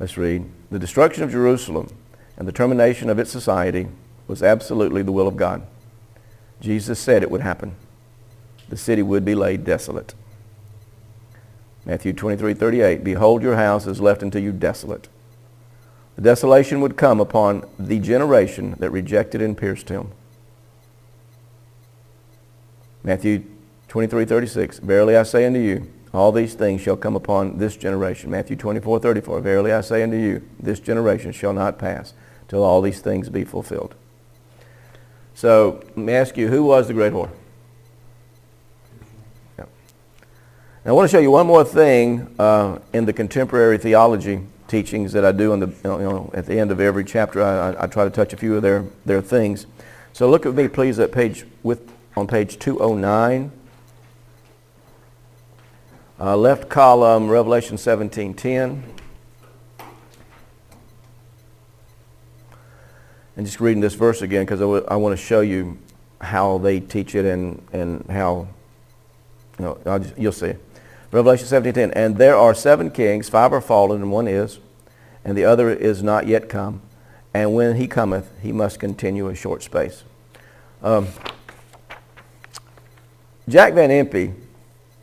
Let's read. The destruction of Jerusalem and the termination of its society was absolutely the will of God. Jesus said it would happen. The city would be laid desolate. Matthew 23:38, behold, your house is left unto you desolate. The desolation would come upon the generation that rejected and pierced him. Matthew 23:36, verily I say unto you, all these things shall come upon this generation. Matthew 24:34, verily I say unto you, this generation shall not pass till all these things be fulfilled. So, let me ask you, who was the great whore? Yeah. Now, I want to show you one more thing in the contemporary theology teachings that I do in the, at the end of every chapter. I try to touch a few of their things. So look at me, please, at on page 209. Left column, Revelation 17:10. And just reading this verse again because I want to show you how they teach it and how, you'll see. Revelation 17:10. And there are 7 kings, 5 are fallen, and 1 is, and the other is not yet come. And when he cometh, he must continue a short space. Jack Van Impe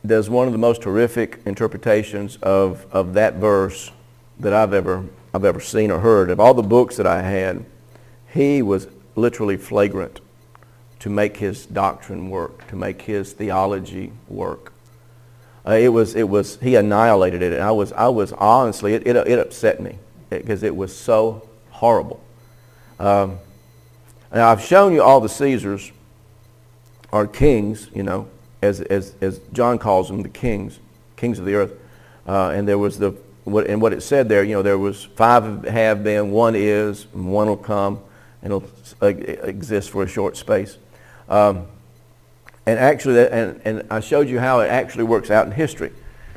does one of the most horrific interpretations of that verse that I've ever seen or heard. Of all the books that I had, he was literally flagrant to make his doctrine work, to make his theology work. He annihilated it, and I was honestly, it upset me because it was so horrible. Now I've shown you all the Caesars are kings, as John calls them, the kings of the earth. And there was what it said there, there was 5 have been, 1 is, and 1 will come, and it'll exist for a short space. And actually, and I showed you how it actually works out in history.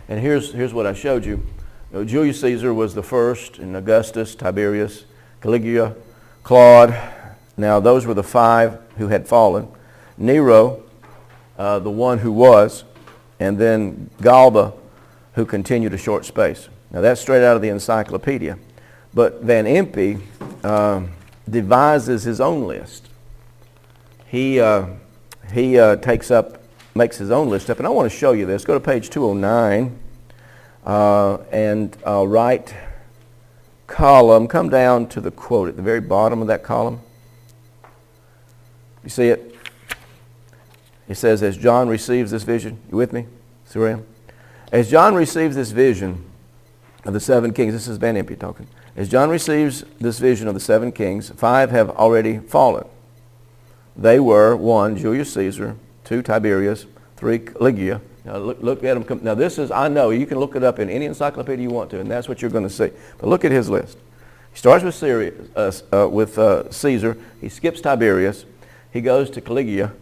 And here's what I showed you. Julius Caesar was the first, and Augustus, Tiberius, Caligula, Claude. Now those were the 5 who had fallen. Nero, the one who was, and then Galba, who continued a short space. Now that's straight out of the encyclopedia. But Van Impe devises his own list. He makes his own list up, and I want to show you this. Go to page 209, and right column, come down to the quote at the very bottom of that column. You see it? It says, as John receives this vision, you with me? See where I am? As John receives this vision of the 7 kings, this is Van Impe talking. As John receives this vision of the 7 kings, 5 have already fallen. They were 1, Julius Caesar, 2, Tiberius, 3, Caligula. Now look at them. Now this is, I know, you can look it up in any encyclopedia you want to, and that's what you're going to see. But look at his list. He starts with Caesar. He skips Tiberius. He goes to Caligula.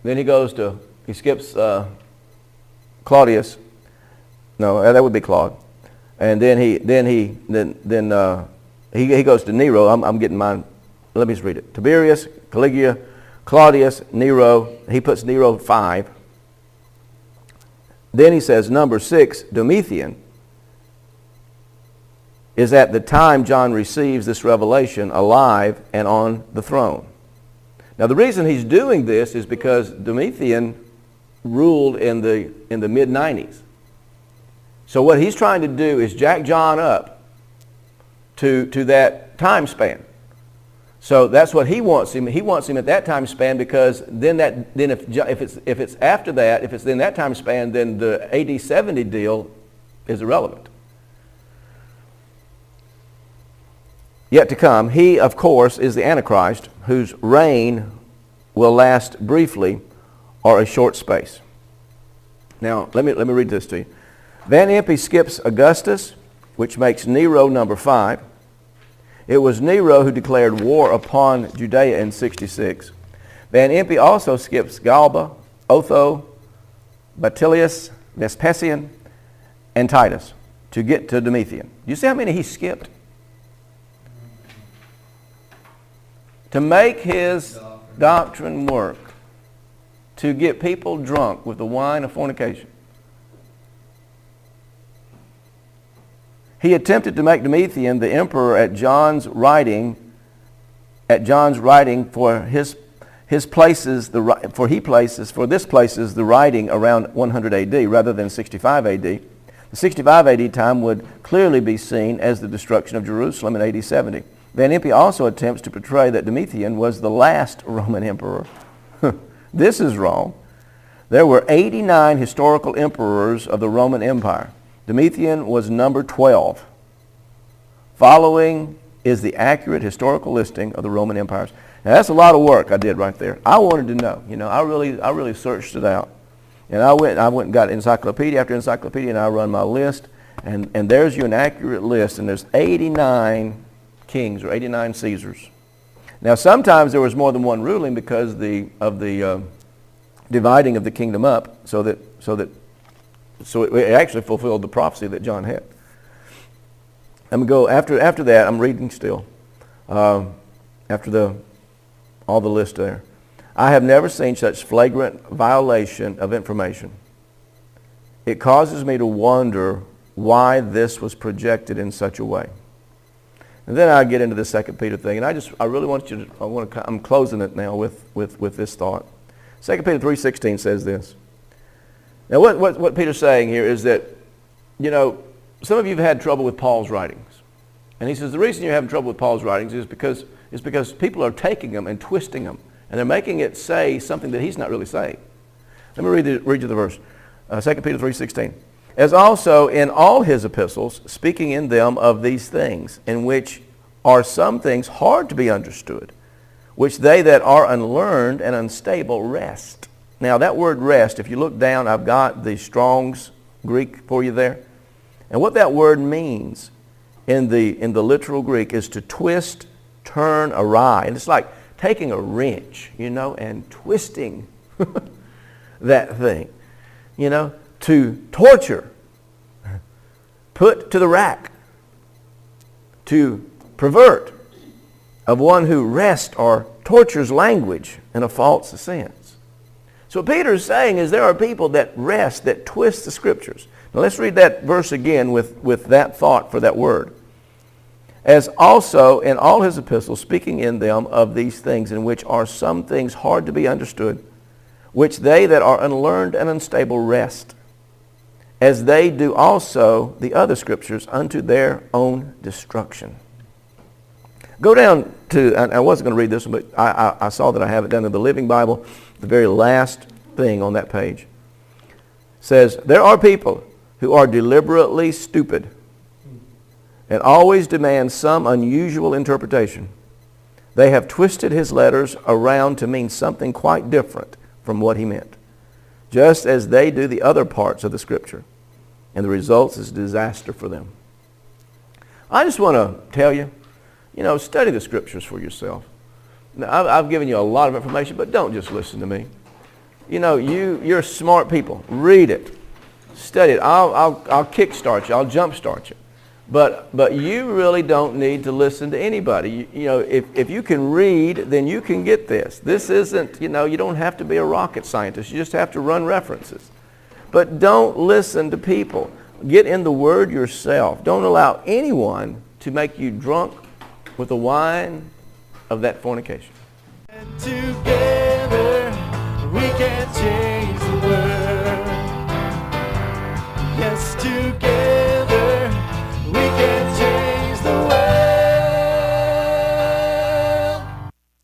Then he skips Claudius. No, that would be Claude. And then he goes to Nero. I'm getting mine. Let me just read it. Tiberius, Caligula, Claudius, Nero. He puts Nero 5. Then he says number 6, Domitian, is at the time John receives this revelation alive and on the throne. Now the reason he's doing this is because Domitian ruled in the mid-90s. So what he's trying to do is jack John up to that time span. So that's what he wants him. He wants him at that time span because then if it's after that, if it's in that time span, then the AD 70 deal is irrelevant. Yet to come, he of course is the Antichrist, whose reign will last briefly or a short space. Now, let me read this to you. Van Impe skips Augustus, which makes Nero number 5. It was Nero who declared war upon Judea in 66. Van Impe also skips Galba, Otho, Batilius, Vespasian, and Titus to get to Domitian. You see how many he skipped? To make his doctrine work, to get people drunk with the wine of fornication. He attempted to make Domitian the emperor at John's writing for this places the writing around 100 AD rather than 65 AD. The 65 AD time would clearly be seen as the destruction of Jerusalem in AD 70. Van Impe also attempts to portray that Domitian was the last Roman emperor. This is wrong. There were 89 historical emperors of the Roman Empire. Domitian was number 12. Following is the accurate historical listing of the Roman empires. Now that's a lot of work I did right there. I wanted to know. I really searched it out. And I went and got encyclopedia after encyclopedia, and I run my list, and there's an accurate list, and there's 89 kings or 89 Caesars. Now sometimes there was more than one ruling because of the dividing of the kingdom up, so it actually fulfilled the prophecy that John had. I'm going to go after that. I'm reading still. After all the list there. I have never seen such flagrant violation of information. It causes me to wonder why this was projected in such a way. And then I get into the 2 Peter thing, and I really want you to, I'm closing it now with this thought. 2 Peter 3:16 says this. Now what Peter's saying here is that, some of you have had trouble with Paul's writings. And he says the reason you're having trouble with Paul's writings is because people are taking them and twisting them. And they're making it say something that he's not really saying. Let me read you the verse. 2 Peter 3:16. As also in all his epistles, speaking in them of these things, in which are some things hard to be understood, which they that are unlearned and unstable rest. Now that word rest, if you look down, I've got the Strong's Greek for you there. And what that word means in the literal Greek is to twist, turn awry. And it's like taking a wrench, and twisting that thing, to torture, put to the rack, to pervert, of one who wrests or tortures language in a false sense. So what Peter is saying is there are people that wrest, that twist the Scriptures. Now let's read that verse again with that thought for that word. As also in all his epistles, speaking in them of these things, in which are some things hard to be understood, which they that are unlearned and unstable wrest, as they do also the other Scriptures unto their own destruction. Go down to, I wasn't going to read this one, but I saw that I have it down in the Living Bible. The very last thing on that page says, there are people who are deliberately stupid and always demand some unusual interpretation. They have twisted his letters around to mean something quite different from what he meant, just as they do the other parts of the Scripture. And the result is disaster for them. I just want to tell you, study the Scriptures for yourself. Now, I've given you a lot of information, but don't just listen to me. You're smart people. Read it. Study it. I'll kickstart you. I'll jumpstart you. But you really don't need to listen to anybody. If you can read, then you can get this. This isn't, you don't have to be a rocket scientist. You just have to run references. But don't listen to people. Get in the Word yourself. Don't allow anyone to make you drunk with the wine of that fornication. Together we can change the world. Yes, together.